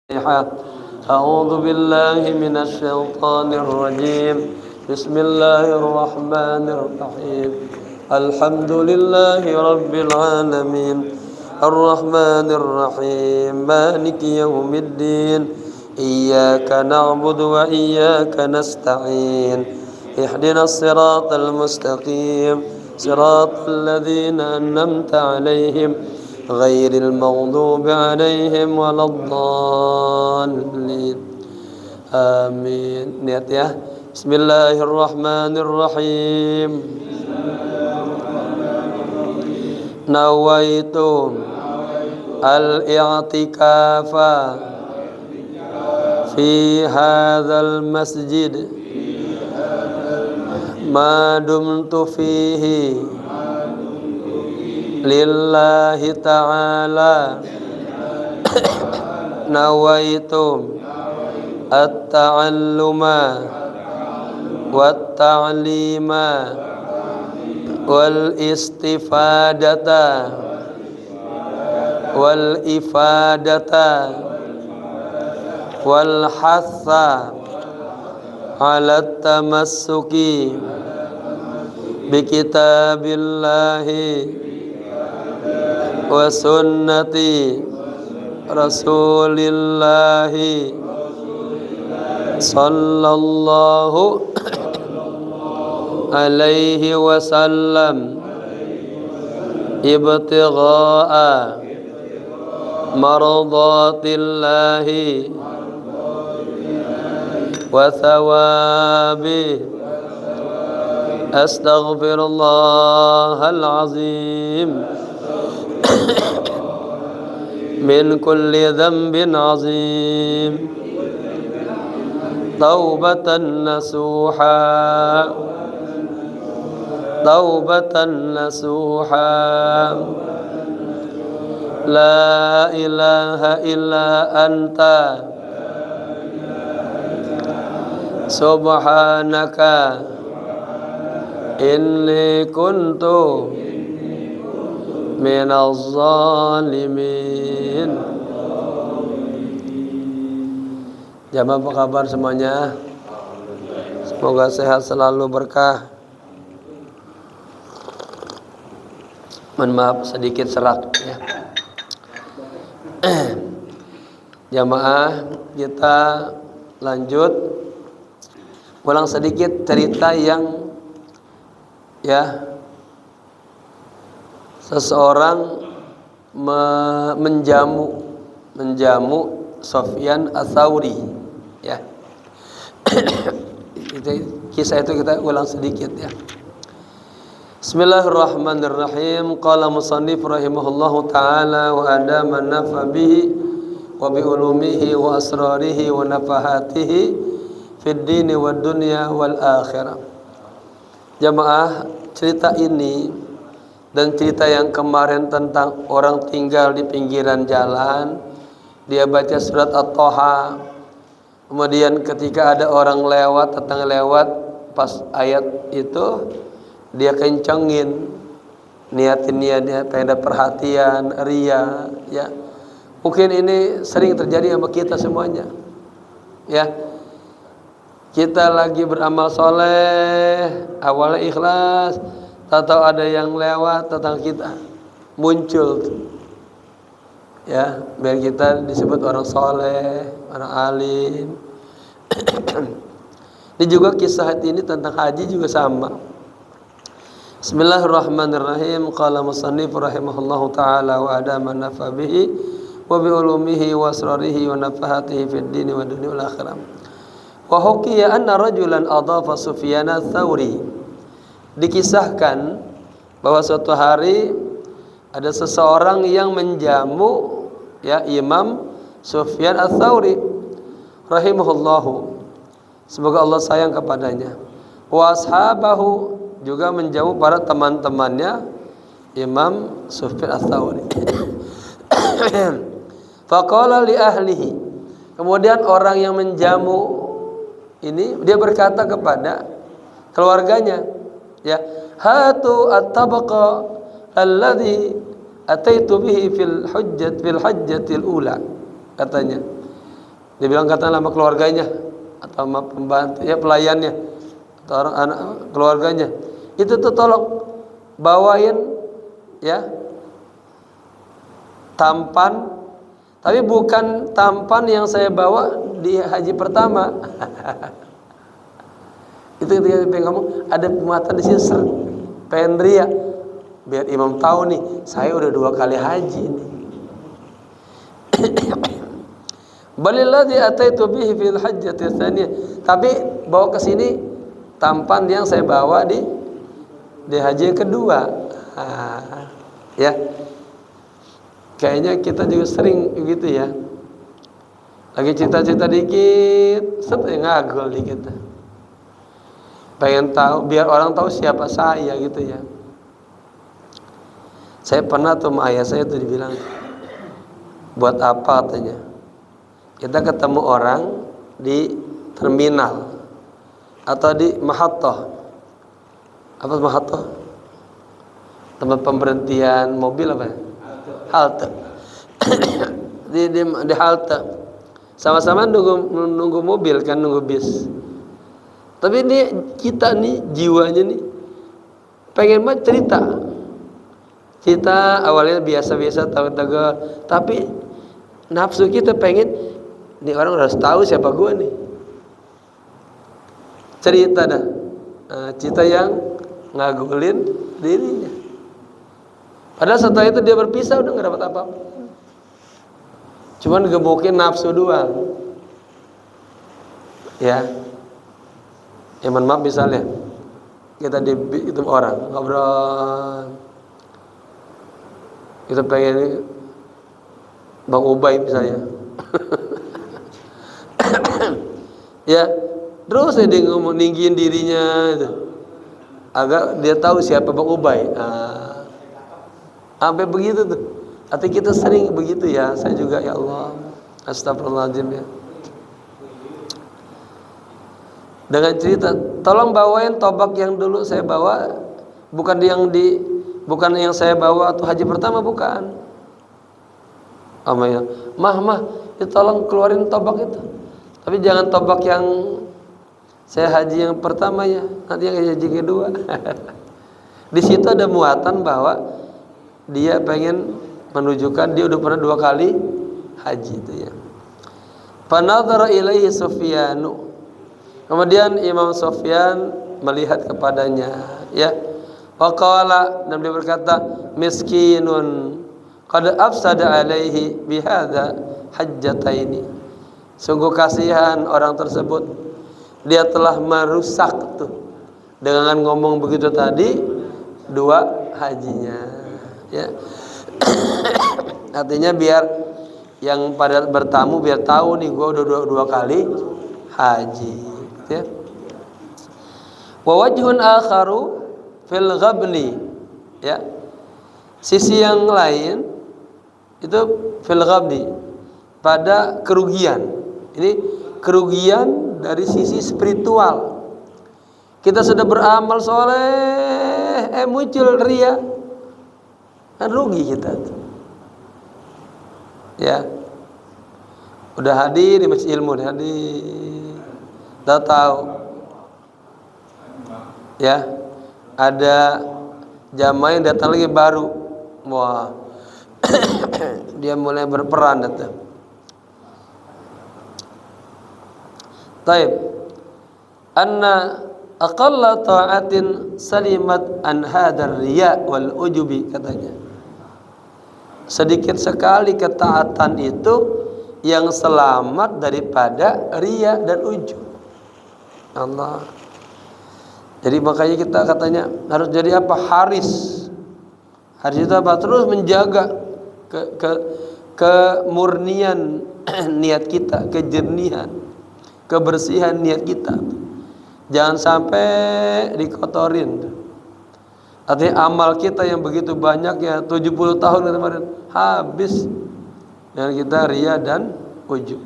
أعوذ بالله من الشيطان الرجيم. بسم الله الرحمن الرحيم. الحمد لله رب العالمين الرحمن الرحيم مالك يوم الدين إياك نعبد وإياك نستعين اهدنا الصراط المستقيم صراط الذين أنعمت عليهم غير المغضوب عليهم ولا الضالين آمين. Niat ya. Bismillahirrahmanirrahim. Nawaitu al-i'tikafa fi hadzal masjid ma dumtu fihi lillahi ta'ala nawaitu at-ta'alluma wat-ta'lima wal-istifadata wal-ifadata wal-hatha ala tamassuki bi kitabillahi wa sunnati rasulillahi sallallahu alaihi wasallam ibtigha'a mardatillahi wa thawabi astaghfirullahal azim min kulli dhanbin azim taubatan nasuha taubatan nasuha la ilaha illa anta subhanaka inni kuntu minaz zalimin. Jamaah apa kabar semuanya? Semoga sehat selalu, berkah. Mohon maaf sedikit serak ya. Jamaah, kita lanjut ulang sedikit cerita yang ya seseorang menjamu Sufyan Ats-Tsauri ya. Kisah itu kita ulang sedikit ya. Bismillahirrahmanirrahim. Qala musannif rahimahullahu ta'ala wa adama nafa bihi wa bi ulumihi wa asrarihi wa nafahatihi fid dini wad dunya wal akhirah. Jamaah, cerita ini dan cerita yang kemarin tentang orang tinggal di pinggiran jalan, dia baca surat At-Thaha, kemudian ketika ada orang lewat, tetangga lewat, pas ayat itu dia kencengin, niatin dia pengen perhatian, ria ya. Mungkin ini sering terjadi sama kita semuanya ya. Kita lagi beramal soleh, awalnya ikhlas, tahu ada yang lewat tentang kita muncul ya, biar kita disebut orang soleh, orang alim. Ini juga kisah ini tentang haji juga sama. Bismillahirrahmanirrahim. Qala musannif rahimahullahu ta'ala wa adama nafa bihi wa bi ulumihi wa asrarihi wa nafahatihi fid dini wa dunya wal akhirah. Wa hukiya anna rajulan adafa Sufyan Ats-Tsauri. Dikisahkan bahwa suatu hari ada seseorang yang menjamu ya Imam Sufyan Ats-Tsauri rahimahullahu, semoga Allah sayang kepadanya. Wa ashabahu, juga menjamu para teman-temannya Imam Sufyan Ats-Tsauri. Faqala li ahlihi, kemudian orang yang menjamu ini dia berkata kepada keluarganya ya, hatu at-tabaqa alladhi ataitu bihi fil hajjatil ula, katanya, Dia bilang katakanlah sama keluarganya atau sama pembantu ya pelayannya atau orang anak keluarganya, itu tuh tolong bawain ya tampan, tapi bukan tampan yang saya bawa di haji pertama. Itu ketika dia ngomong ada muatan di sini pengen ria biar imam tahu nih saya udah 2 kali haji nih. Balilladzi ataitu bihi fil hajjati tsaniyah, tapi bawa ke sini tampan yang saya bawa di haji yang kedua. Ya kayaknya kita juga sering gitu ya, lagi cita-cita dikit ngagul dikit, pengen tahu biar orang tahu siapa saya gitu ya. Saya pernah tuh sama ayah saya tuh dibilang, buat apa katanya kita ketemu orang di terminal atau di mahathah. Apa mahathah? Tempat pemberhentian mobil apa ya? Halte. di halte sama-sama nunggu mobil kan, nunggu bis. Tapi ini kita nih jiwanya nih pengen banget cerita awalnya biasa-biasa tahu-tahu, tapi nafsu kita pengen ini orang harus tahu siapa gue nih. Cerita dah, cerita yang ngagulin dirinya. Padahal setelah itu dia berpisah udah nggak dapat apa-apa. Cuman gebukin nafsu doang. Ya. Mohon maaf misalnya kita itu orang ngobrol, kita pengen Bang Ubay misalnya. Ya, terus dia ngomong ninggiin dirinya itu. Agak dia tahu siapa Bang Ubay. Sampai begitu tuh. Artinya kita sering begitu ya. Saya juga ya Allah. Astagfirullahaladzim ya. Dengan cerita, tolong bawain tobak yang dulu saya bawa, bukan yang saya bawa atau haji pertama, bukan. Amanya, mah, itu tolong keluarin tobak itu. Tapi jangan tobak yang saya haji yang pertama ya, nanti yang haji kedua. Di situ ada muatan bahwa dia pengen menunjukkan dia udah pernah 2 kali haji itu ya. Fanadhara ilaihi Sufyanu. Kemudian Imam Sufyan melihat kepadanya, ya. Waqala, dan dia berkata, miskinun qad afsada alaihi bihadza hajjataini. Sungguh kasihan orang tersebut, dia telah merusak tuh dengan ngomong begitu tadi 2 hajinya, ya. Artinya biar yang pada bertamu biar tahu nih gua udah 2 kali haji, ya. Wa wajhun akharu fil ghabni, ya. Sisi yang lain itu fil ghabni, pada kerugian. Ini kerugian dari sisi spiritual. Kita sudah beramal soleh, muncul ria, kan rugi kita. Ya, udah hadir di masjid ilmu, hadir, udah tahu. Ya, ada jamaah yang datang lagi baru, wah, dia mulai berperan datang. Taib, anna aqalla ta'atin salimat an hadar riya wal ujubi, katanya. Sedikit sekali ketaatan itu yang selamat daripada riya dan ujub. Allah. Jadi makanya kita katanya harus jadi apa? Haris. Haris itu apa? Terus menjaga kemurnian niat kita, kejernihan, kebersihan niat kita. Jangan sampai dikotorin. Artinya amal kita yang begitu banyaknya 70 tahun kemarin habis dengan kita riya dan ujub.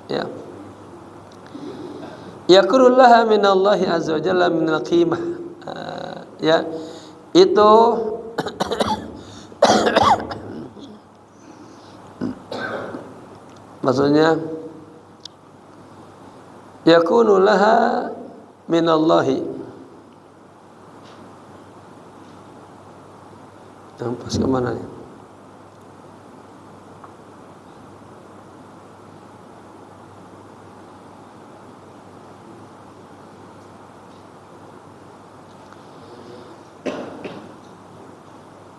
Ya. Yakurullaha minallahi azza wa jalla minal qimah. Ya. Itu maksudnya yakunu laha minallahi. Pas kemana nih?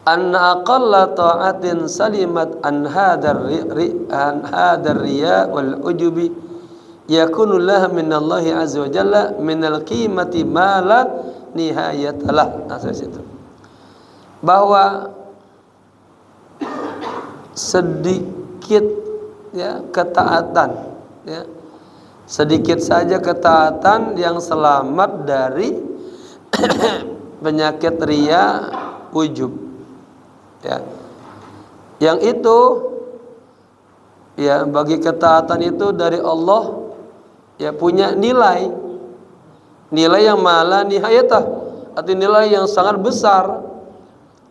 Anna aqalla ta'atin salimat an hadar riya wal ujubi yakunu laha minallahi azza wa jalla minal qimati ma la nihayatalah. Nah, situ bahwa sedikit ya ketaatan, ya sedikit saja ketaatan yang selamat dari penyakit riya, ujub, ya, yang itu ya bagi ketaatan itu dari Allah ya punya nilai yang malah nihayatah, atau nilai yang sangat besar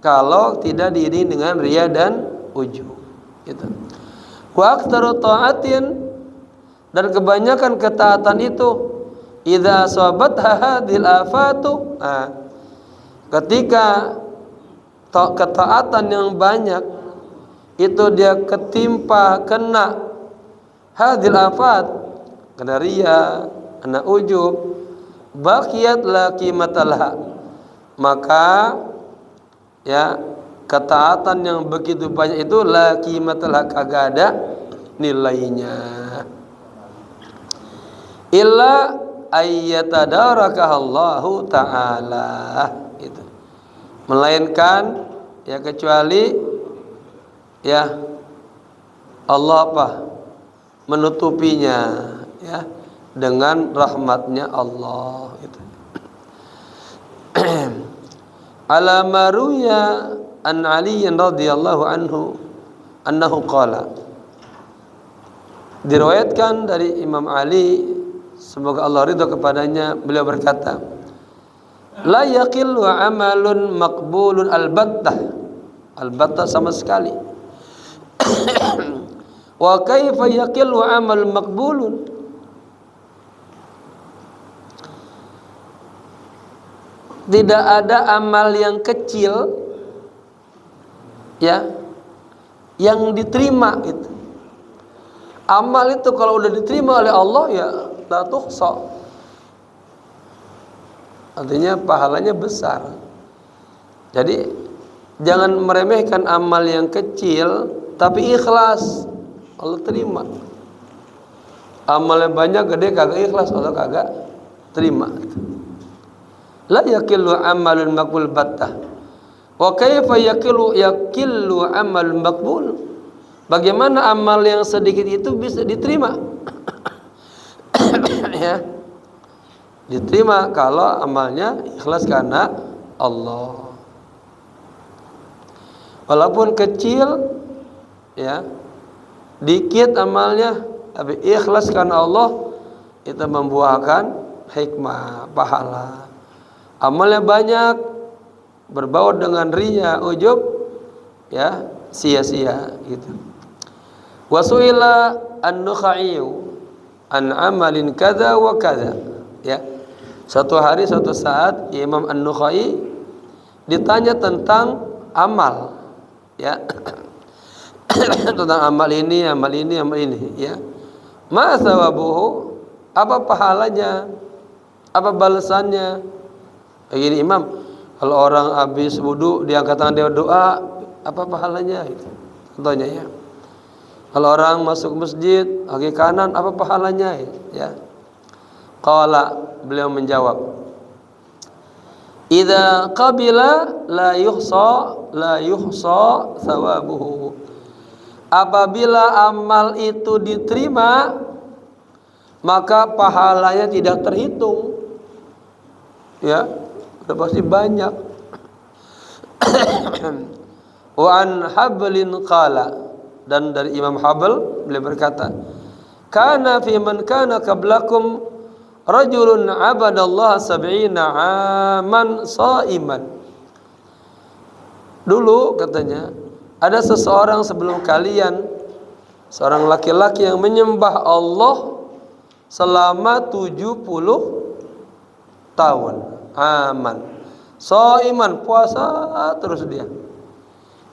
kalau tidak diiringi dengan riya dan ujub, gitu. Wa aktsaru ta'atin, dan kebanyakan ketaatan itu idza asabatha hadhil afatu, ketika ketaatan yang banyak itu dia kena hadhil afat, kena riya, kena ujub, baqiyat la qimatalha, maka ya ketaatan yang begitu banyak itu la qimatalha, kagak ada nilainya, illa ayyatadarakahallahu ta'ala, gitu. Melainkan ya kecuali ya Allah apa menutupinya ya dengan rahmatnya Allah, gitu. Ala maruya an Ali radhiyallahu anhu annahu qala, diriwayatkan dari Imam Ali semoga Allah ridha kepadanya, beliau berkata, la yaqillu amalun maqbulun albattah sama sekali. Wa kaifa yaqillu amalun maqbulun, tidak ada amal yang kecil ya yang diterima itu. Amal itu kalau udah diterima oleh Allah ya la tuhsa, artinya pahalanya besar. Jadi jangan meremehkan amal yang kecil, tapi ikhlas, Allah terima. Amalnya banyak gede kagak ikhlas, Allah kagak terima. La yakillu amalun maqbul battah. Wa kaifa yakillu amalun maqbul, bagaimana amal yang sedikit itu bisa diterima? Ya, diterima kalau amalnya ikhlas karena Allah. Walaupun kecil ya, dikit amalnya tapi ikhlas karena Allah, itu membuahkan hikmah, pahala. Amalnya banyak berbau dengan riya, ujub, ya sia-sia gitu. Wasuila an-Nukhai an amalin kadza wa kadza, ya. Suatu hari suatu saat Imam An-Nukhai ditanya tentang amal, ya. Tentang amal ini, ya. Ma thawabuhu, apa pahalanya? Apa balasannya? Begini Imam, kalau orang habis wudu diangkat tangan dia doa, apa pahalanya? Gitu. Contohnya ya. Kalau orang masuk masjid kaki kanan, apa pahalanya? Ya. Qala, beliau menjawab, idza qabila la yuhsa thawabuhu. Apabila amal itu diterima, maka pahalanya tidak terhitung. Ya, udah pasti banyak. Wa an Hablin qala, dan dari Imam Habl beliau berkata, kana fi man kana qablakum rajulun abadallaha 70 aman shaiman. Dulu katanya ada seseorang sebelum kalian, seorang laki-laki yang menyembah Allah selama 70 tahun. Aman. Shaiman, puasa terus dia.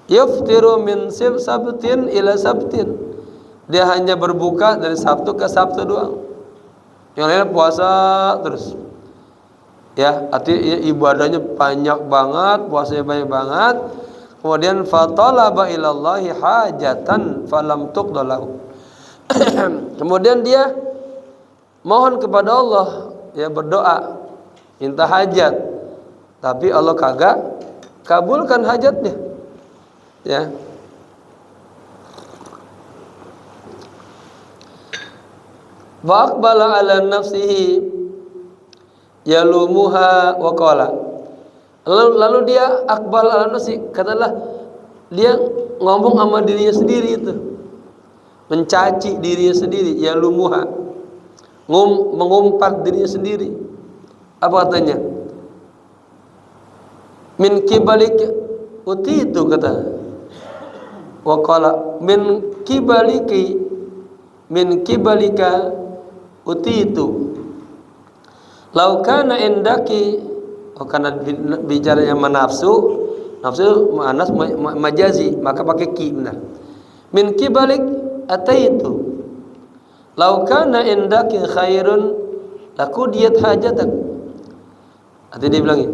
Yuftiru min sabtin ila sabtin. Dia hanya berbuka dari Sabtu ke Sabtu doang. Yang lain puasa terus. Ya, artinya ibadahnya banyak banget, puasanya banyak banget. Kemudian fatalaba ilallahi hajatan falam tuqdalahu. Kemudian dia mohon kepada Allah, ya berdoa, minta hajat, tapi Allah kagak kabulkan hajatnya. Ya. Wa aqbala ala nafsihi yalumuha wa qala. Lalu dia akbal ala nafsi, katalah dia ngomong sama dirinya sendiri itu. Mencaci dirinya sendiri, yalumuha. Mengumpat dirinya sendiri. Apa katanya? Min kibalik utitu kata. Wa qala min kibalika utitu. Lau kana indaki, karena bicaranya nafsu manas majazi, maka pakai ki benar. Min kibalik ataitu. Lau kana indaki khairun lakudiyat hajatak. Artinya dia bilangin.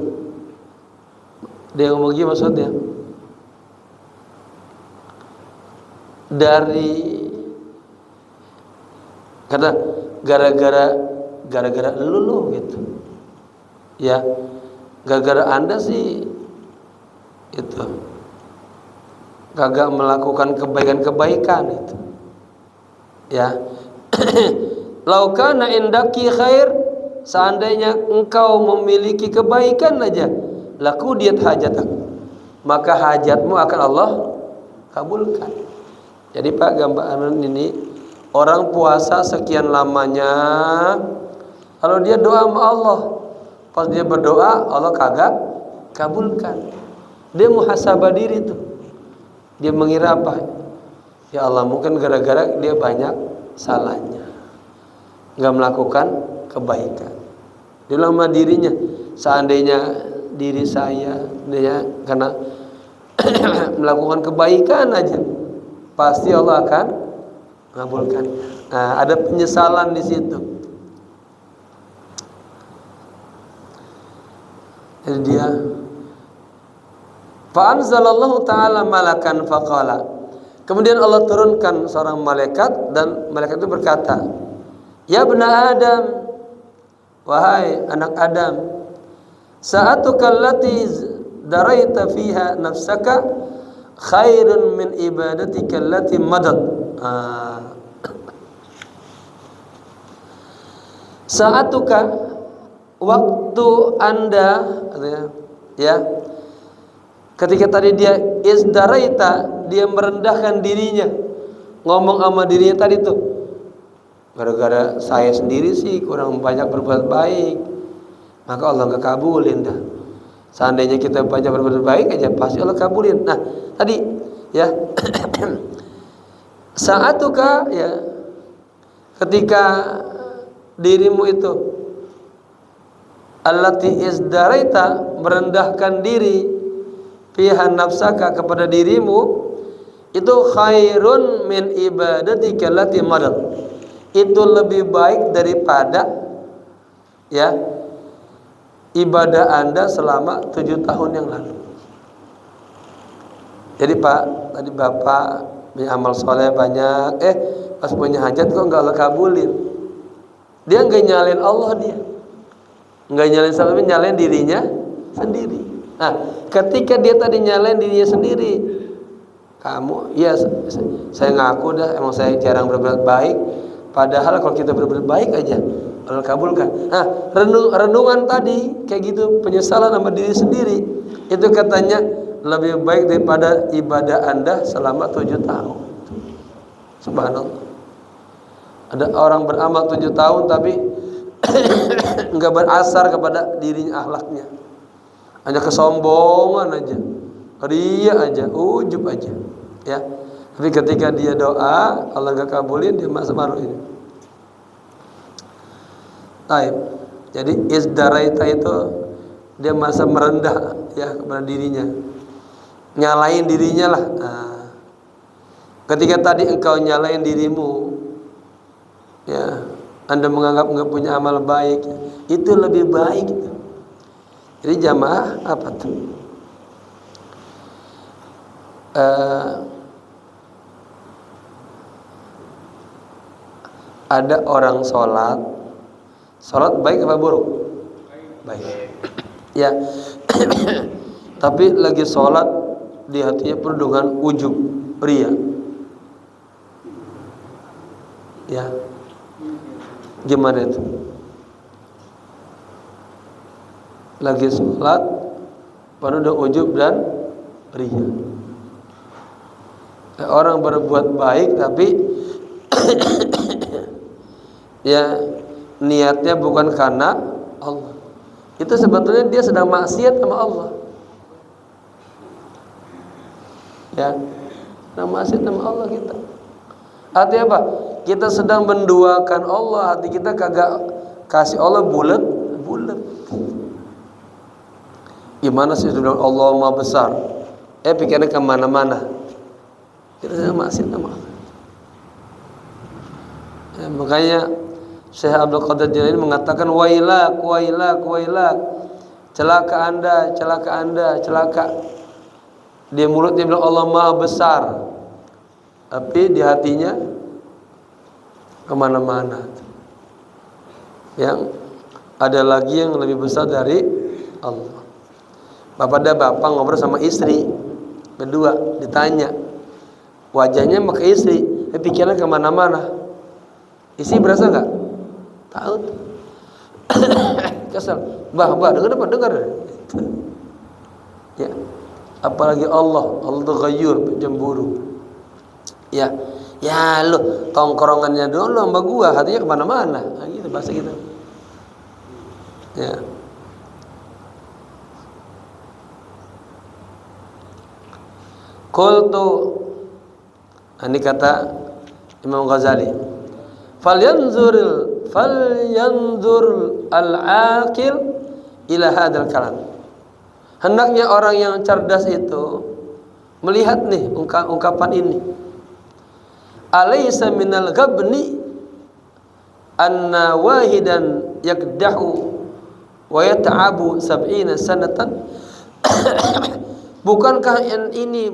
Dia ngomong gini maksudnya. Dari kata gara-gara lu gitu. Ya. Gara-gara Anda sih itu kagak melakukan kebaikan-kebaikan itu. Ya. Laukana indaki khair, seandainya engkau memiliki kebaikan aja, laku diat hajatak, maka hajatmu akan Allah kabulkan. Jadi Pak, gambaran ini orang puasa sekian lamanya, kalau dia doa sama Allah, pas dia berdoa Allah kagak kabulkan. Dia muhasabah diri tuh. Dia mengira apa? Ya Allah, mungkin gara-gara dia banyak salahnya, nggak melakukan kebaikan. Dia lama dirinya, seandainya diri saya dia karena melakukan kebaikan aja, pasti Allah akan mengabulkan. Nah, ada penyesalan di situ. Jadi dia fa'anzalallahu ta'ala malakan faqala. Kemudian Allah turunkan seorang malaikat, dan malaikat itu berkata, ya bna Adam, wahai anak Adam, sa'atuka allati daraita fiha nafsaka khairun min ibadatika allati madad. Sa'atuka, waktu Anda, ya, ketika tadi dia izdaraita, dia merendahkan dirinya, ngomong sama dirinya tadi tuh, gara-gara saya sendiri sih kurang banyak berbuat baik, maka Allah nggak kabulin dah. Seandainya kita banyak berbuat baik aja, pasti Allah kabulin. Nah tadi ya saatuka, ya, ketika dirimu itu allati izdaraita, merendahkan diri, fiha nafsaka, kepada dirimu, itu khairun min ibadatika allati madad, itu lebih baik daripada, ya, ibadah Anda selama 7 tahun yang lalu. Jadi Pak, tadi Bapak punya amal soleh banyak, pas punya hajat kok nggak Allah kabulin. Dia nggak nyalain Allah, dia nggak nyalain siapa, nyalain dirinya sendiri. Nah, ketika dia tadi nyalain dirinya sendiri, kamu, ya saya ngaku dah, emang saya jarang berbuat baik. Padahal kalau kita berbuat baik aja Allah kabulkan. Nah, renungan tadi kayak gitu, penyesalan sama diri sendiri, itu katanya lebih baik daripada ibadah Anda selama 7 tahun. Subhanallah. Ada orang beramal 7 tahun tapi enggak berasar kepada dirinya, akhlaknya, hanya kesombongan aja, ria aja, ujub aja, ya. Tapi ketika dia doa Allah enggak kabulin, dia masuk malu ini. Taib. Jadi izdaraita itu dia masa merendah ya kepada dirinya, nyalain dirinya lah. Nah, ketika tadi engkau nyalain dirimu, ya, Anda menganggap enggak punya amal baik, itu lebih baik. Jadi jamaah apa tuh? Ada orang sholat baik apa buruk? Baik. Ya. Tapi lagi sholat di hatinya penuh dengan ujub, ria. Ya. Gimana itu? Lagi sholat penuh dengan ujub dan ria. Orang berbuat baik tapi ya niatnya bukan karena Allah. Itu sebetulnya dia sedang maksiat sama Allah. Ya, sedang maksiat sama Allah kita. Artinya apa? Kita sedang menduakan Allah, hati kita kagak kasih Allah bulat. Gimana sih sudah Allah Maha besar? Pikirnya kemana-mana. Kita sedang maksiat sama Allah. Ya, makanya Syekh Abdul Qadir Jailani mengatakan wailak, celaka anda, celaka. Di mulut dia bilang Allah Maha besar, tapi di hatinya kemana-mana. Yang ada lagi yang lebih besar dari Allah. Bapak ngobrol sama istri berdua, ditanya wajahnya sama ke istri, pikirannya kemana-mana. Istri berasa nggak? Tahu. Kesal. Bah, dengar. Ya. Apalagi Allah itu ghayyur, penjemburu. Ya lu tongkrongannya dulu sama gua, hatinya kemana-mana. Nah, gitu bahasa kita. Ya. Qultu, ini kata Imam Ghazali, falyanzur al-aqil ila hadzal kalam. Hendaknya orang yang cerdas itu melihat nih ungkapan ini. Alaysa minal ghabni anna wahidan yakdahu wa yata'abu 70 sanatan. Bukankah ini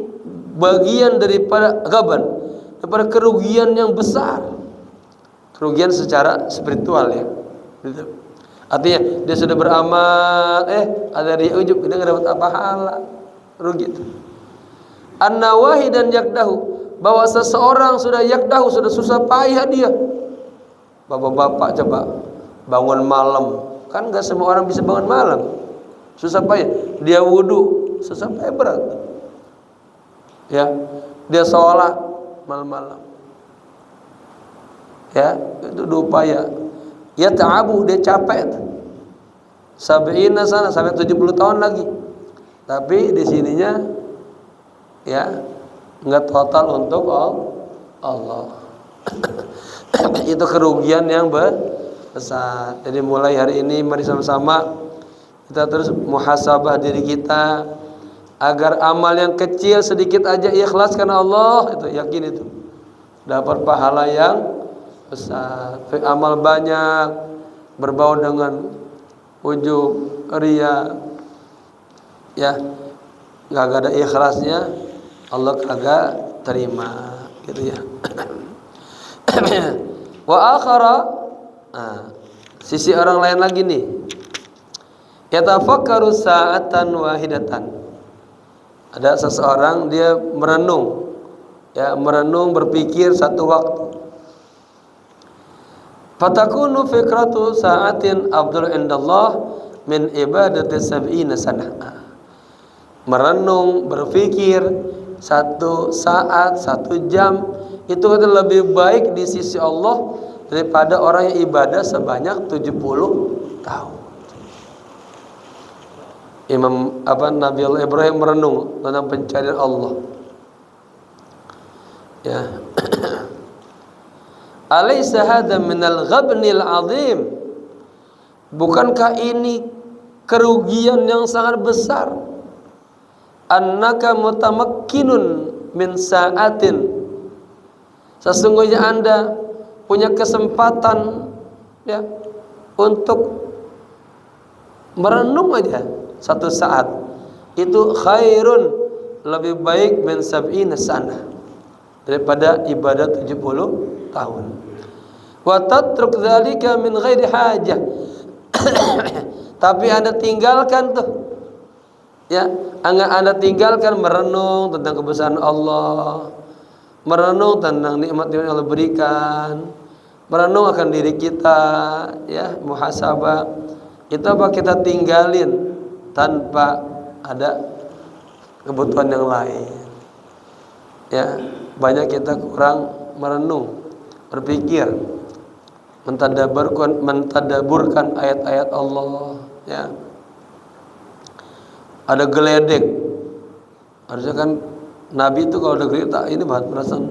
bagian daripada ghaban, daripada kerugian yang besar, kerugian secara spiritual ya. Artinya dia sudah beramal, ada ria ujub, dia nggak dapat pahala, rugi itu. An-nawahi dan yakdahu, bahwa seseorang sudah yakdahu, sudah susah payah dia. Bapak-bapak coba bangun malam, kan nggak semua orang bisa bangun malam, susah payah. Dia wudu, susah payah berat. Ya, dia sholat malam-malam. Ya, itu upaya. Ya ta'abu, dia capek. Sab'ina sana sampai 70 tahun lagi. Tapi di sininya ya enggak total untuk Allah. Itu kerugian yang besar. Jadi mulai hari ini mari sama-sama kita terus muhasabah diri kita agar amal yang kecil sedikit aja ikhlas karena Allah, itu yakin itu dapat pahala yang besar. Amal banyak berbau dengan ujub, ria, ya nggak ada ikhlasnya, Allah kagak terima, gitu ya. Wa akhara, sisi orang lain lagi nih, yatafakkaru sa'atan wahidatan. Ada seseorang dia merenung, berpikir satu waktu. Fatakunu fikratu sa'atin afdal indallah min ibadati 70 sanah. Merenung, berpikir satu saat, 1 jam itu lebih baik di sisi Allah daripada orang yang ibadah sebanyak 70 tahun. Nabi Allah Ibrahim merenung tentang pencarian Allah. Ya. Alaysa hadha minal ghabnil azim Bukankah ini kerugian yang sangat besar? Annaka mutamakkinun min sa'atin, sesungguhnya Anda punya kesempatan ya untuk merenung aja satu saat, itu khairun, lebih baik min sab'ina sana, daripada ibadah 70 tahun. Wa tatruk dzalika min ghairi hajah tapi Anda tinggalkan tuh ya, Anda tinggalkan merenung tentang kebesaran Allah, merenung tentang nikmat-nikmat yang Allah berikan, merenung akan diri kita ya, muhasabah. Itu apa kita tinggalin tanpa ada kebutuhan yang lain ya. Banyak kita kurang merenung, berpikir, mentadaburkan ayat-ayat Allah ya. Ada geledek, harusnya kan Nabi itu kalau udah geledek ini banget perasaan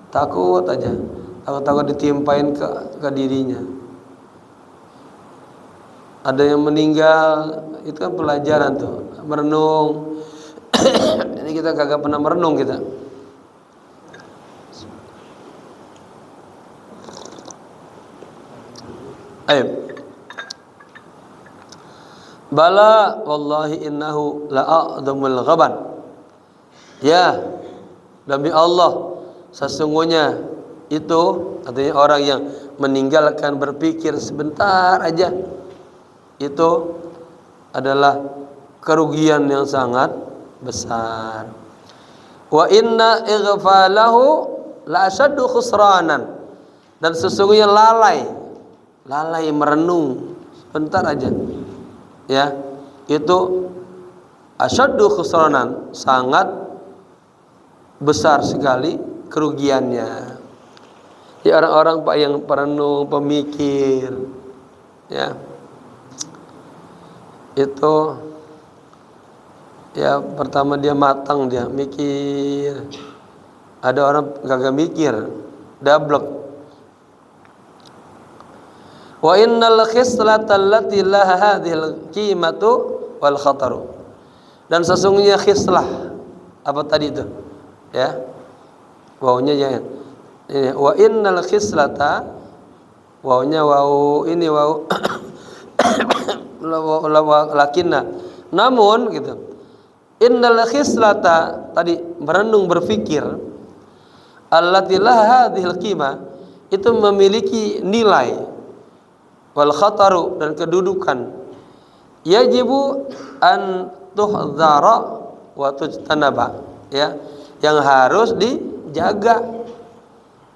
takut aja, takut ditimpain ke dirinya. Ada yang meninggal, itu kan pelajaran tuh, merenung. Ini kita kagak pernah merenung kita. Ayo. Bala wallahi innahu la'adhamul ghaban. Ya, demi Allah, sesungguhnya itu artinya orang yang meninggalkan berpikir sebentar aja, itu adalah kerugian yang sangat besar. Wa inna ighfalahu la asyaddu khusranan, dan sesungguhnya lalai merenung sebentar aja ya, itu asyaddu khusranan, sangat besar sekali kerugiannya. Ya, orang-orang Pak yang perenung, pemikir ya, itu ya pertama dia matang, dia mikir. Ada orang kagak mikir, dablek. Wa innal khislata allati laha hadhil qimatu wal khataru, dan sesungguhnya khislah apa tadi itu ya, wawunya jangan ini, wa innal khislata, wawunya wawu ini wawu lakinna, namun gitu, innal khislata tadi merenung berpikir, allati laha hadhil qimah, itu memiliki nilai, wal khataru, dan kedudukan, yajibu an tuhdzara wa tujtanaba ya, yang harus dijaga,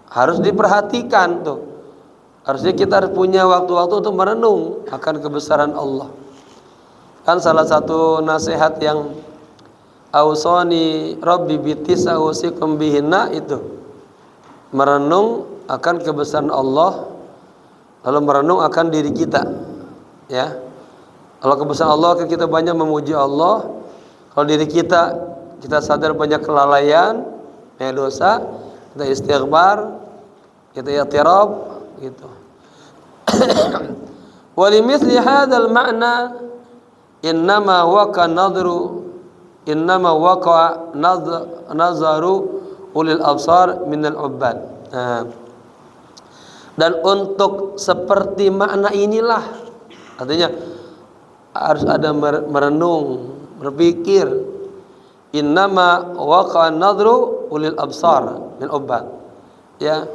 harus diperhatikan tuh. Harusnya kita harus punya waktu-waktu untuk merenung akan kebesaran Allah. Kan salah satu nasihat yang ausani rabbi bitisa usikum bihinna, itu merenung akan kebesaran Allah, lalu merenung akan diri kita ya. Kalau kebesaran Allah, kita banyak memuji Allah. Kalau diri kita sadar banyak kelalaian, banyak dosa, kita istighfar, kita i'tiraf gitu. Wa limithli hadzal ma'na innama waqa nazaru ulil absar minal ubbad. Dan untuk seperti makna inilah, artinya harus ada merenung, berpikir. Innama waqa nadru ulil absar min ubbad ya,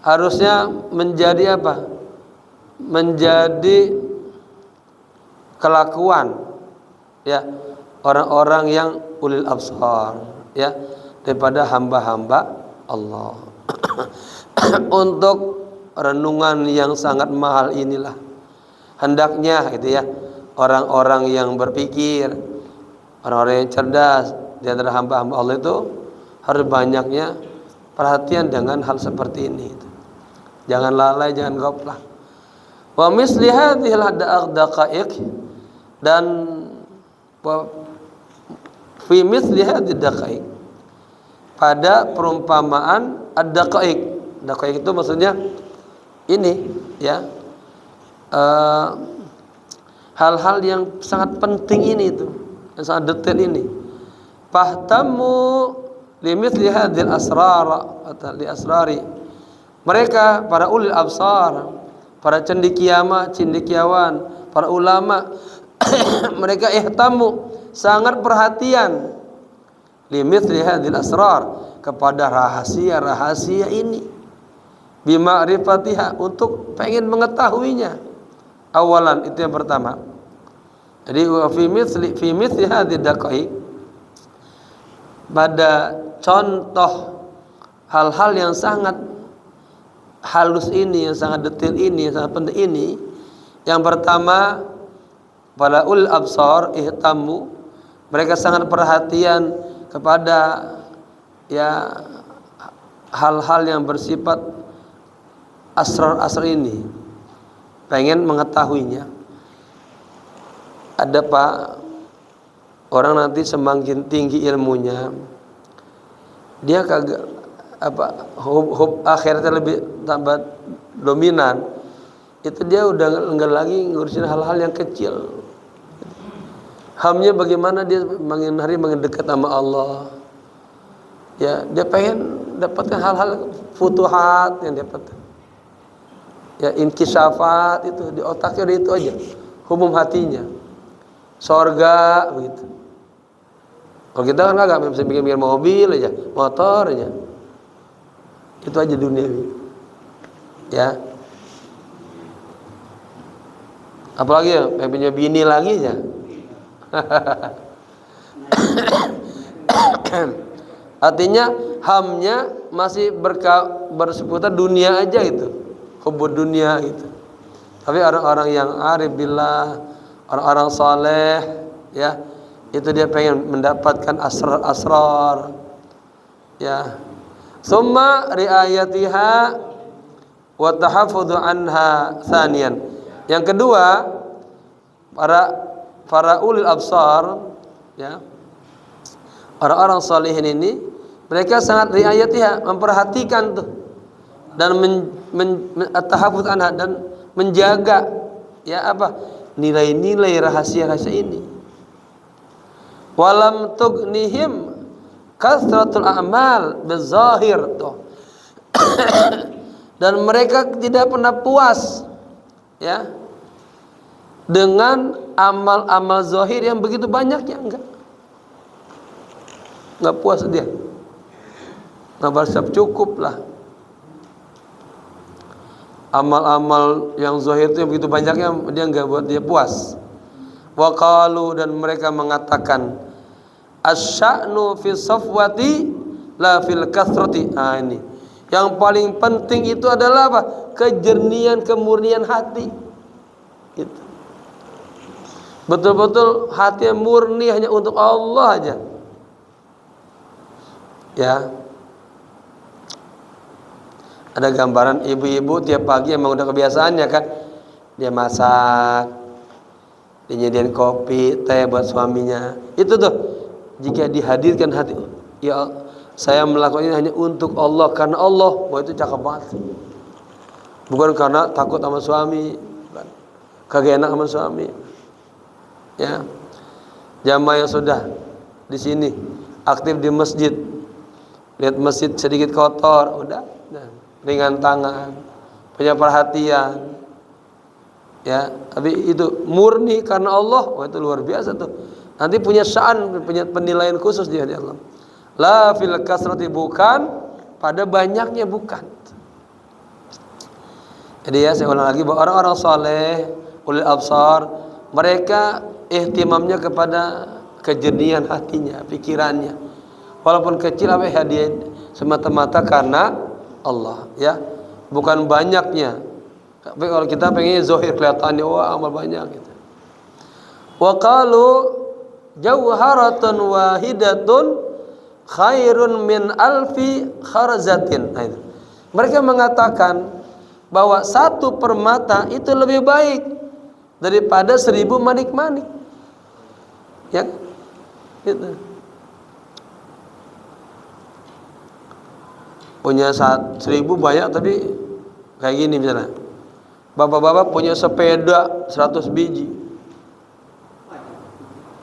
harusnya menjadi apa? Menjadi kelakuan ya orang-orang yang ulil absar ya, daripada hamba-hamba Allah. Untuk renungan yang sangat mahal inilah hendaknya gitu ya, orang-orang yang berpikir, orang-orang yang cerdas di antara hamba-hamba Allah itu harus banyaknya perhatian dengan hal seperti ini. Jangan lalai, jangan goplah. Wa misli hadhil daqaiq, dan fi misli hadhil daqaiq, pada perumpamaan ad-daqaiq. Daqaiq itu maksudnya ini ya, hal-hal yang sangat penting ini itu, yang sangat detail ini. Fahtamu limithli hadhil asrar atau li asrari. Mereka para ulil absar, para cendekiawan, para ulama mereka ihtamu, sangat perhatian limithli hadhil asrar, kepada rahasia-rahasia ini, bima'rifatiha, untuk pengen mengetahuinya. Awalan, itu yang pertama. Jadi fi mithli hadhihi daqaiq, pada contoh hal-hal yang sangat halus ini, yang sangat detail ini, yang sangat penting ini, yang pertama, para ul absar ihtamu, mereka sangat perhatian kepada ya hal-hal yang bersifat asrar ini, pengen mengetahuinya. Ada Pak, orang nanti semakin tinggi ilmunya, dia kagak hub akhirnya lebih tambah dominan, itu dia udah enggak lagi ngurusin hal-hal yang kecil. Hamnya bagaimana dia makin hari makin dekat sama Allah. Ya, dia pengen dapatkan hal-hal futuhat yang dia dapat. Ya, inkisafat itu di otaknya itu aja, umum hatinya. Sorga begitu. Kalau kita kan agak bisa bikin mobil aja, motor aja. Itu aja duniawi. Ya. Apalagi ya, punya bini lagi ya. Artinya hamnya masih berseputar dunia aja gitu, hubud dunia gitu. Tapi orang-orang yang arif billah, orang-orang saleh, ya, itu dia pengen mendapatkan asrar-asrar, ya. Summa riayatiha wa tahaffudhu anha tsaniyan. Yang kedua, para ulil absar, ya, orang-orang salihin ini, mereka sangat riayatiha, memperhatikan tuh, dan tahafudz anha, dan menjaga ya apa nilai-nilai rahasia-rahasia ini. Walam tughnihim kasratul a'mal bizahir tuh. Dan mereka tidak pernah puas, ya, dengan amal-amal zahir yang begitu banyaknya, enggak puas dia, nggak merasa cukup lah. Amal-amal yang zahir itu yang begitu banyaknya, dia enggak buat dia puas. Wa qalu, dan mereka mengatakan, asya'nu fi safwati la fil kathrati. Nah, ini yang paling penting itu adalah apa? Kejernihan, kemurnian hati. Gitu. Betul-betul hati yang murni hanya untuk Allah aja. Ya. Ada gambaran ibu-ibu tiap pagi emang udah kebiasaannya kan, dia masak, dia nyediain kopi, teh buat suaminya. Itu tuh, jika dihadirkan hati, ya saya melakukan ini hanya untuk Allah, karena Allah, wah itu cakep banget. Bukan karena takut sama suami, kagak enak sama suami. Ya, jamaah yang sudah di sini aktif di masjid, lihat masjid sedikit kotor, udah ringan tangan, punya perhatian, ya. Tapi itu murni karena Allah, wah itu luar biasa tuh. Nanti punya sya'an, punya penilaian khusus dia di Allah. La fil kasrati, bukan pada banyaknya, bukan. Jadi ya, saya ulang lagi bahwa orang-orang saleh, ulil absar, mereka ihtimamnya kepada kejernihan hatinya, pikirannya. Walaupun kecil apa ya, dia semata-mata karena Allah, ya, bukan banyaknya. Tapi kalau kita pengen zahir kelihatannya, wah amal banyak gitu. Wa qalu jawharatun wahidatun khairun min alfi kharzatin. Nah, itu. Mereka mengatakan bahwa satu permata itu lebih baik daripada 1000 manik-manik. Ya, gitu. Punya 1000 banyak, tapi kayak gini misalnya, bapak-bapak punya sepeda 100 biji,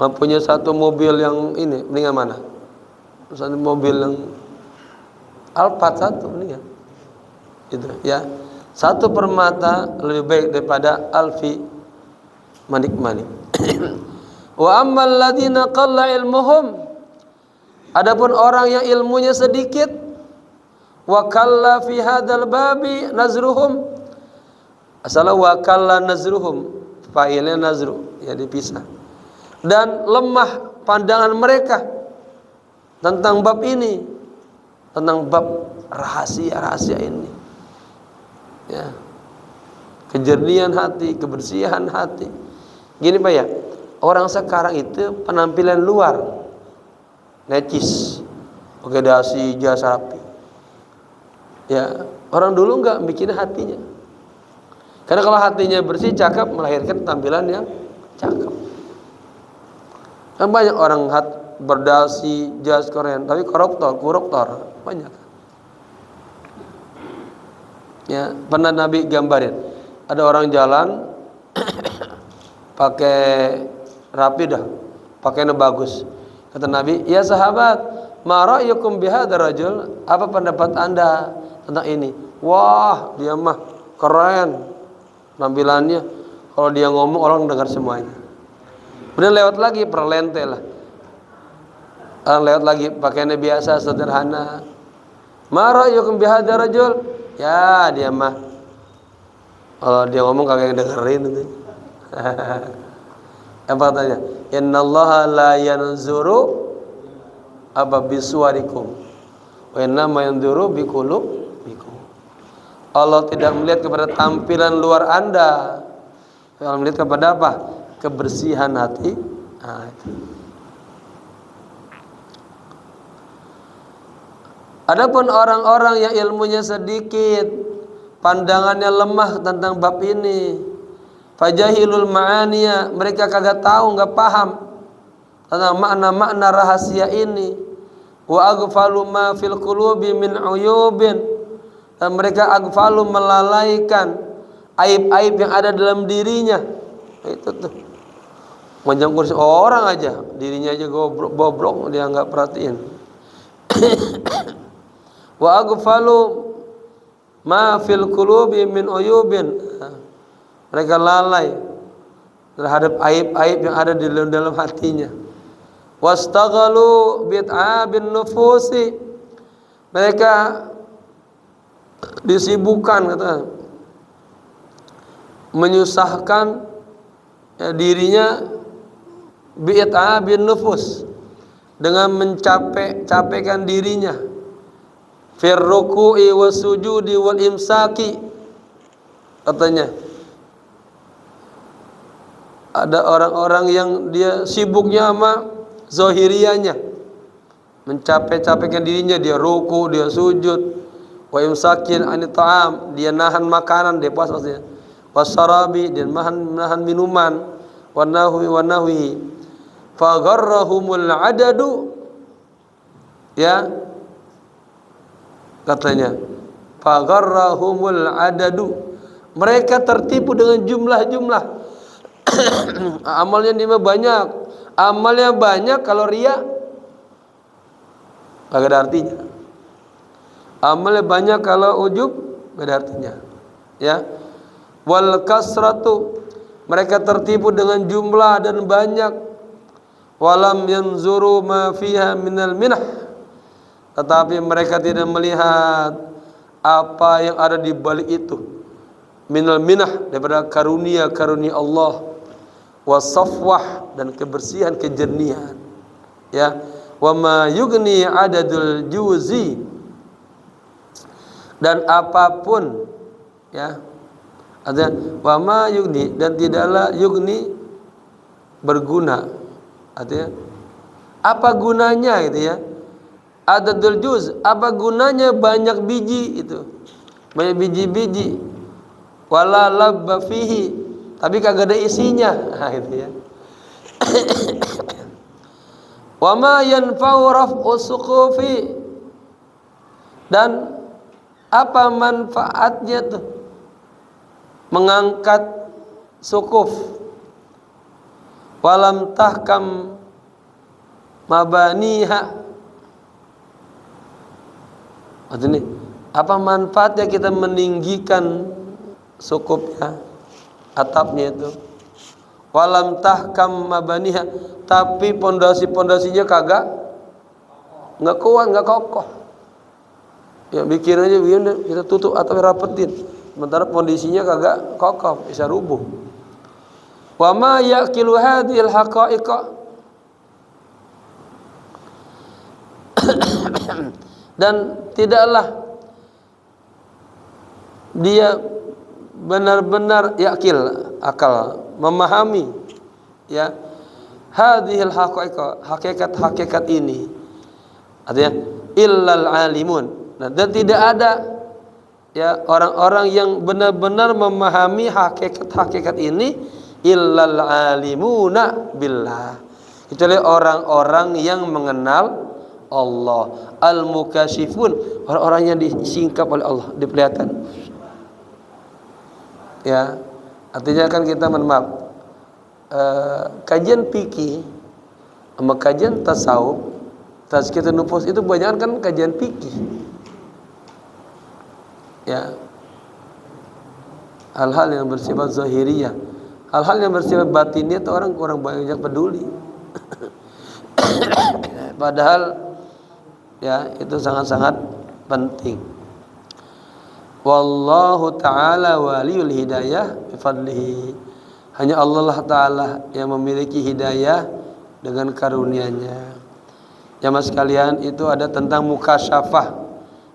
Punya satu mobil yang ini, mendingan mana? Satu mobil yang Alphard satu mendingan. Itu ya. Satu permata lebih baik daripada alfi manik-manik. Wa ammal ladzina qalla ilmuhum, adapun orang yang ilmunya sedikit, wa kalla fi hadzal babi nazruhum, asal wa kalla nazruhum, fa'ilnya nazru, ya dipisah, dan lemah pandangan mereka tentang bab ini, tentang bab rahasia-rahasia ini, ya, kejernihan hati, kebersihan hati. Gini Pak ya, orang sekarang itu penampilan luar necis, pakai dasi, jas rapi. Ya, orang dulu enggak bikin hatinya. Karena kalau hatinya bersih, cakep, melahirkan tampilan yang cakep. Kan banyak orang berdasi, jas keren, tapi koruptor banyak. Ya, pernah Nabi gambarin, ada orang jalan pakai rapi dah, pakaiannya bagus. Kata Nabi, "Ya sahabat, ma ra'yukum bihadzal rajul?" Apa pendapat Anda tentang ini? Wah, dia mah keren tampilannya. Kalau dia ngomong orang dengar semuanya. Kemudian lewat lagi perlente lah. Lewat lagi pakaiannya biasa sederhana. Ma ra'yukum bihadzal rajul? Ya, dia mah kalau dia ngomong kagak dengerin itu. Apa katanya? Innallaha la yanzuru apa bisuarikum wa innama yanzuru biqulubikum. Allah tidak melihat kepada tampilan luar Anda. Allah melihat kepada apa? Kebersihan hati. Nah, itu. Adapun orang-orang yang ilmunya sedikit, pandangannya lemah tentang bab ini, fajahilul ma'aniya, mereka kagak tahu, enggak paham tentang makna-makna rahasia ini. Wa aghfalu ma fil qulubi min uyubin, dan mereka aghfalu, melalaikan aib-aib yang ada dalam dirinya. Itu tuh, panjang kursi orang aja, dirinya aja bobrok, dia enggak perhatiin. Wa aghfalu ma fil qulubi min uyubin, mereka lalai terhadap aib-aib yang ada di dalam hatinya. Wastaghalu bit'abin nufusi, mereka disibukkan, kata, menyusahkan ya, dirinya bit'abin nufus, dengan mencapekan dirinya, firruku'i wasujudi wal imsaki. Katanya ada orang-orang yang dia sibuknya sama zahiriyahnya, mencapai-capaikan dirinya, dia ruku, dia sujud, wa imsakin anit ta'am, dia nahan makanan, dia puasa maksudnya, wasarabi, dia nahan minuman, wa nahwi, fa gharrahumul adadu, ya, katanya fa gharrahumul adadu, mereka tertipu dengan jumlah-jumlah. Amalnya dia banyak, amalnya banyak, kalau ria gak ada artinya. Amalnya banyak, kalau ujub gak ada artinya, ya. Wal kasratu, mereka tertipu dengan jumlah dan banyak. Walam yanzuru ma fiha minal minah, tetapi mereka tidak melihat apa yang ada di balik itu, minal minah, daripada karunia-karunia Allah, wasafwah, dan kebersihan, kejernihan, ya. Wa ma yugni adadul juzi, dan apapun, ya, artinya wa ma yugni, dan tidaklah yugni berguna, artinya apa gunanya, gitu ya. Adadul juz, apa gunanya banyak biji itu, banyak biji-biji, wala labba fihi, tapi kagak ada isinya, nah, gitu ya. Wa ma yanfa'u raf'u suqufi, dan apa manfaatnya tuh mengangkat sukuf, walam tahkam mabaniha. Artinya apa manfaatnya kita meninggikan sukupnya, atapnya itu? Walam tahkam mabaniha, tapi pondasi-pondasinya kagak nggak kuat, nggak kokoh. Ya bikin aja biar kita tutup atau rapetin, sementara pondasinya kagak kokoh, bisa rubuh. Wa ma yaqilu hadhil haqa'iqa, dan tidaklah dia benar-benar yakil, akal, memahami ya hadhil haqa'iqa, hakikat ini, artinya illal alimun. Nah, dan tidak ada ya orang-orang yang benar-benar memahami hakikat ini illal alimuna billah, kecuali orang-orang yang mengenal Allah, al-mukasyifun, orang-orang yang disingkap oleh Allah, diperlihatkan. Ya, artinya kan kita maaf, kajian fikih sama kajian tasawuf, tazkiyatun nufus itu banyak kan kajian fikih. Ya, hal-hal yang bersifat zahiriyah, hal-hal yang bersifat batinnya itu orang kurang banyak peduli. Padahal ya itu sangat-sangat penting. Wallahu ta'ala waliyul hidayah bifadlihi, hanya Allah Ta'ala yang memiliki hidayah dengan karunia-Nya. Jamaah sekalian, itu ada tentang mukasyafah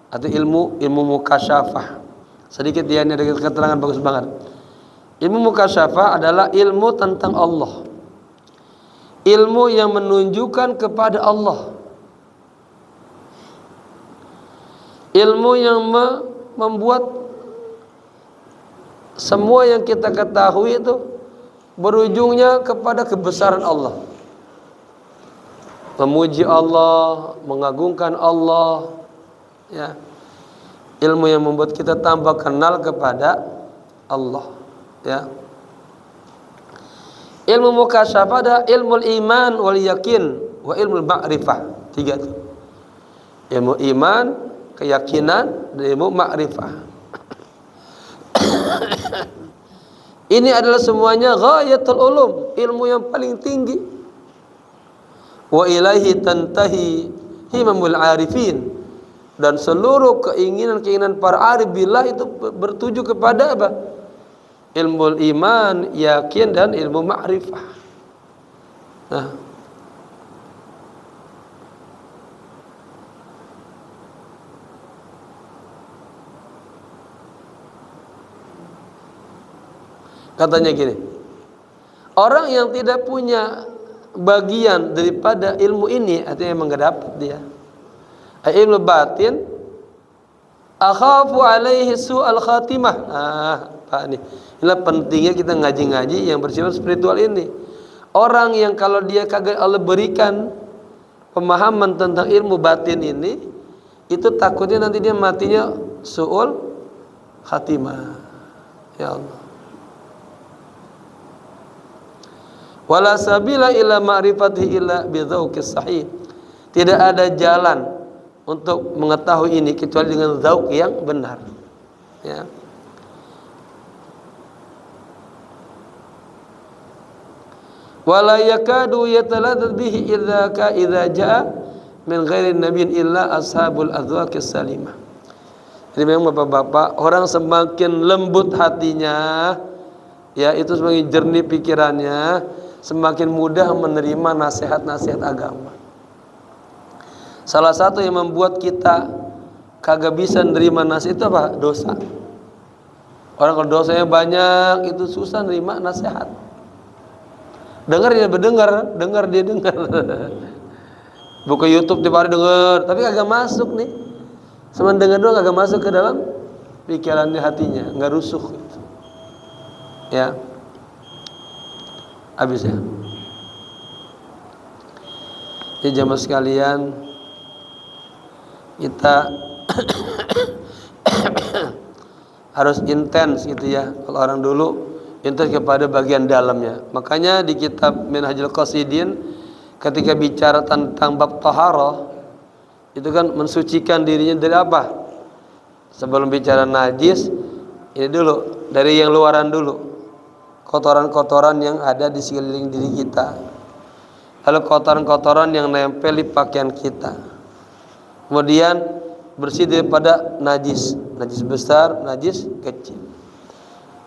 atau ilmu mukasyafah. Sedikit dia ini ada keterangan bagus banget. Ilmu mukasyafah adalah ilmu tentang Allah, ilmu yang menunjukkan kepada Allah, ilmu yang membuat semua yang kita ketahui itu berujungnya kepada kebesaran Allah, memuji Allah, mengagungkan Allah. Ya, ilmu yang membuat kita tambah kenal kepada Allah. Ya, ilmu mukasyafah ada ilmu iman wal yakin wa ilmu ma'rifah. Tiga itu. Ilmu iman, keyakinan, dan ilmu ma'rifah. Ini adalah semuanya ghayatul ulum, ilmu yang paling tinggi. Wa ilaihi tantahi himamul arifin, dan seluruh keinginan para arif billah itu bertuju kepada apa? Ilmu iman, yakin, dan ilmu ma'rifah. Nah, katanya gini, orang yang tidak punya bagian daripada ilmu ini, artinya memang gak dapat dia ilmu batin, akhafu alaihi su'al khatimah. Pak nih, inilah pentingnya kita ngaji-ngaji yang bersifat spiritual ini. Orang yang kalau dia kagak Allah berikan pemahaman tentang ilmu batin ini, itu takutnya nanti dia matinya su'ul khatimah. Ya Allah. Wala sabila ila ma'rifatihi illa bidzauqis sahih. Tidak ada jalan untuk mengetahui ini kecuali dengan zauq yang benar. Ya. Wala yakadu yataladzaz bihi idza jaa min ghairi nabiyyin illa ashabul adzwaqis salimah. Jadi memang Bapak-bapak, orang semakin lembut hatinya, ya itu semakin jernih pikirannya, semakin mudah menerima nasihat-nasihat agama. Salah satu yang membuat kita kagak bisa nerima nasihat itu apa? Dosa. Orang kalau dosanya banyak itu susah nerima nasihat. Dengar dia berdengar, dengar dia dengar. Buka YouTube tiap hari dengar, tapi kagak masuk nih. Cuma dengar doang, kagak masuk ke dalam pikirannya, hatinya, nggak rusuh gitu. Ya. Habis ya. Jadi jamaah sekalian, kita harus intens gitu ya. Kalau orang dulu interest kepada bagian dalamnya. Makanya di kitab Minhajul Qasidin ketika bicara tentang bab taharah itu kan mensucikan dirinya dari apa? Sebelum bicara najis, ini dulu dari yang luaran dulu. Kotoran-kotoran yang ada di sekeliling diri kita. Lalu kotoran-kotoran yang nempel di pakaian kita. Kemudian bersih daripada najis, najis besar, najis kecil.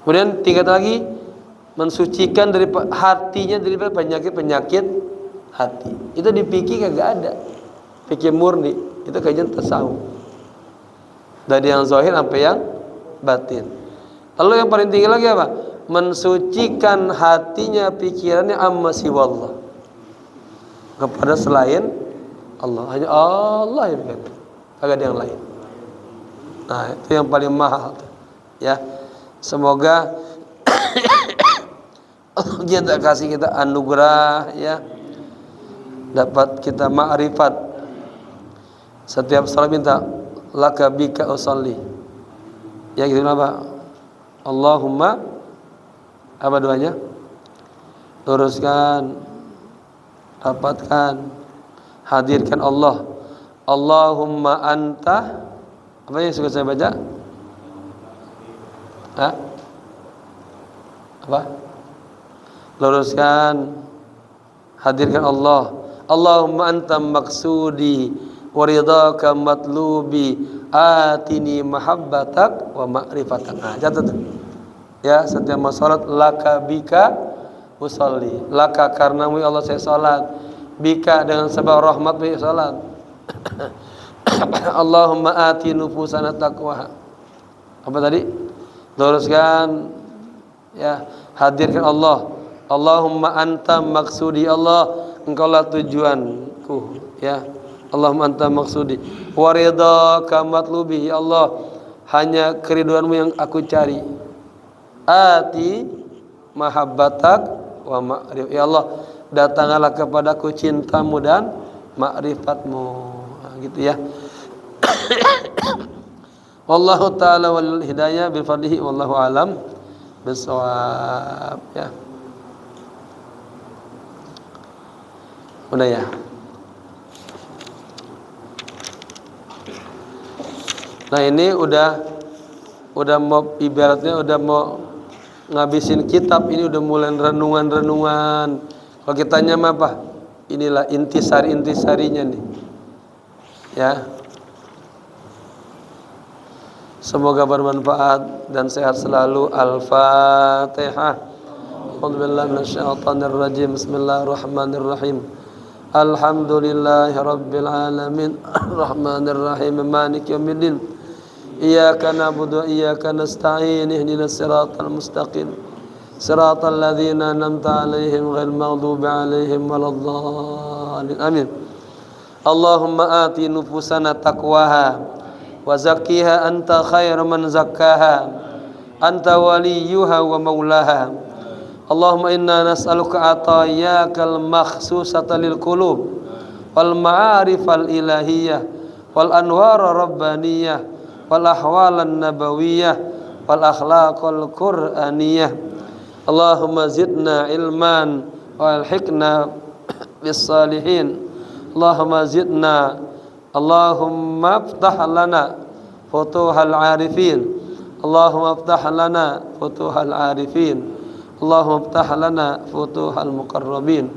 Kemudian tingkat lagi mensucikan dari hatinya daripada penyakit-penyakit hati. Itu di fikih kagak ada. Fikih murni itu kajian tasawuf. Dari yang zahir sampai yang batin. Lalu yang paling tinggi lagi apa? Mensucikan hatinya, pikirannya amma siwallah, kepada selain Allah. Hanya Allah yang begitu, kagak ada yang lain. Nah, itu yang paling mahal ya. Semoga kita kasih kita anugerah ya, dapat kita ma'rifat. Setiap salat minta laka bika usolli ya, gitu apa? Allahumma apa doanya? Luruskan, dapatkan, hadirkan Allah. Allahumma anta, apa yang suka saya baca? Hah? Apa? Luruskan, hadirkan Allah. Allahumma anta maksudi wa ridhaka matlubi atini mahabbatak wa ma'rifatak. Nah, catat ya, setiap mau salat laka bika usolli, laka karenamu ya Allah saya salat, bika dengan sebab rahmatmu ya salat. Allahumma ati nufusana taqwaha. Apa tadi? Luruskan ya, hadirkan Allah. Allahumma anta maksudi, Allah engkaulah tujuanku ya. Allahumma anta maksudi wa ridhaka matlubi, ya Allah hanya keriduanmu yang aku cari. Ati mahabbatak wa ma'rif, ya Allah datanglah kepadaku cintamu dan ma'rifatmu. Nah, gitu ya. Wallahu ta'ala wal hidayah bil fadlihi wallahu alam bisawab ya. Udah ya. Nah, ini udah mau ibaratnya udah mau ngabisin kitab, ini udah mulai renungan-renungan. Kalau kita nyama apa? Inilah intisari-intisarinya nih. Ya. Semoga bermanfaat dan sehat selalu. Al-Fatihah. A'udzubillahi minasyaitonir rajim. Bismillahirrahmanirrahim. Alhamdulillahi rabbil alamin. Arrahmanir rahim. Maliki yaumiddin. Iyyaka na'budu wa iyyaka nasta'in. Ihdinas siratal mustaqim. Siratal ladzina an'amta 'alaihim ghairil maghdubi 'alaihim waladdallin. Amin. Allahumma ati nufusana taqwaha wa zakkiha anta khairu man zakkaha anta waliyuha wa maulaha. Allahumma inna nas'aluka atayyakal makhsusata lil qulub wal ma'arifal ilahiyah wal anwara rabbaniyah wal ahwalan nabawiyah wal akhlaqal qur'aniyah. Allahumma zidna ilman wa alhiqna bis salihin. Allahumma zidna, Allahumma aftah lana futuhal arifin. Allahumma aftah lana futuhal arifin. Allahumma aftah lana futuhal muqarrabin.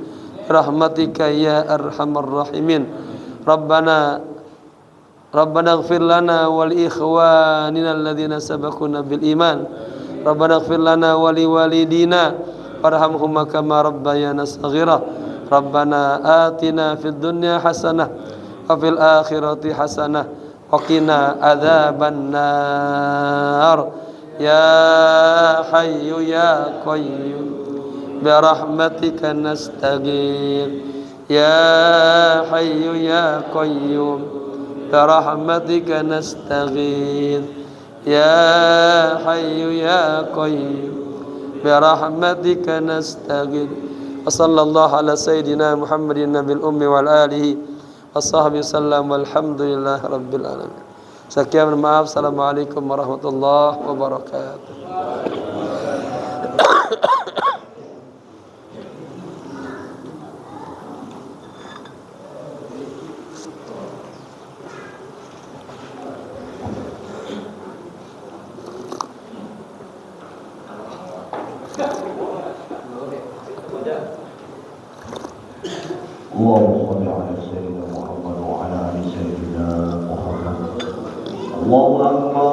Rahmatika ya arhamar rahimin. Rabbana ighfir lana wa li ikhwanina alladhina sabaquna bil iman. Rabbana ighfir lana wa li walidina warhamhuma kama rabbayana saghira. Rabbana atina fid dunya hasanah wa fil akhirati hasanah wa qina adzaban nar. Ya hayyu ya qayyum bi rahmatika nastaghith. Ya hayyu ya qayyum bi rahmatika nastaghith. Ya hayyu ya qayyum bi rahmatika nastaghith. Wassallallahu ala sayyidina Muhammadin nabil ummi wal alihi washabbihi sallam walhamdulillahi rabbil alamin. Sekian, maaf. Assalamualaikum warahmatullahi wabarakatuh. اللهم صل على سيدنا محمد وعلى ال سيدنا محمد. الله اكبر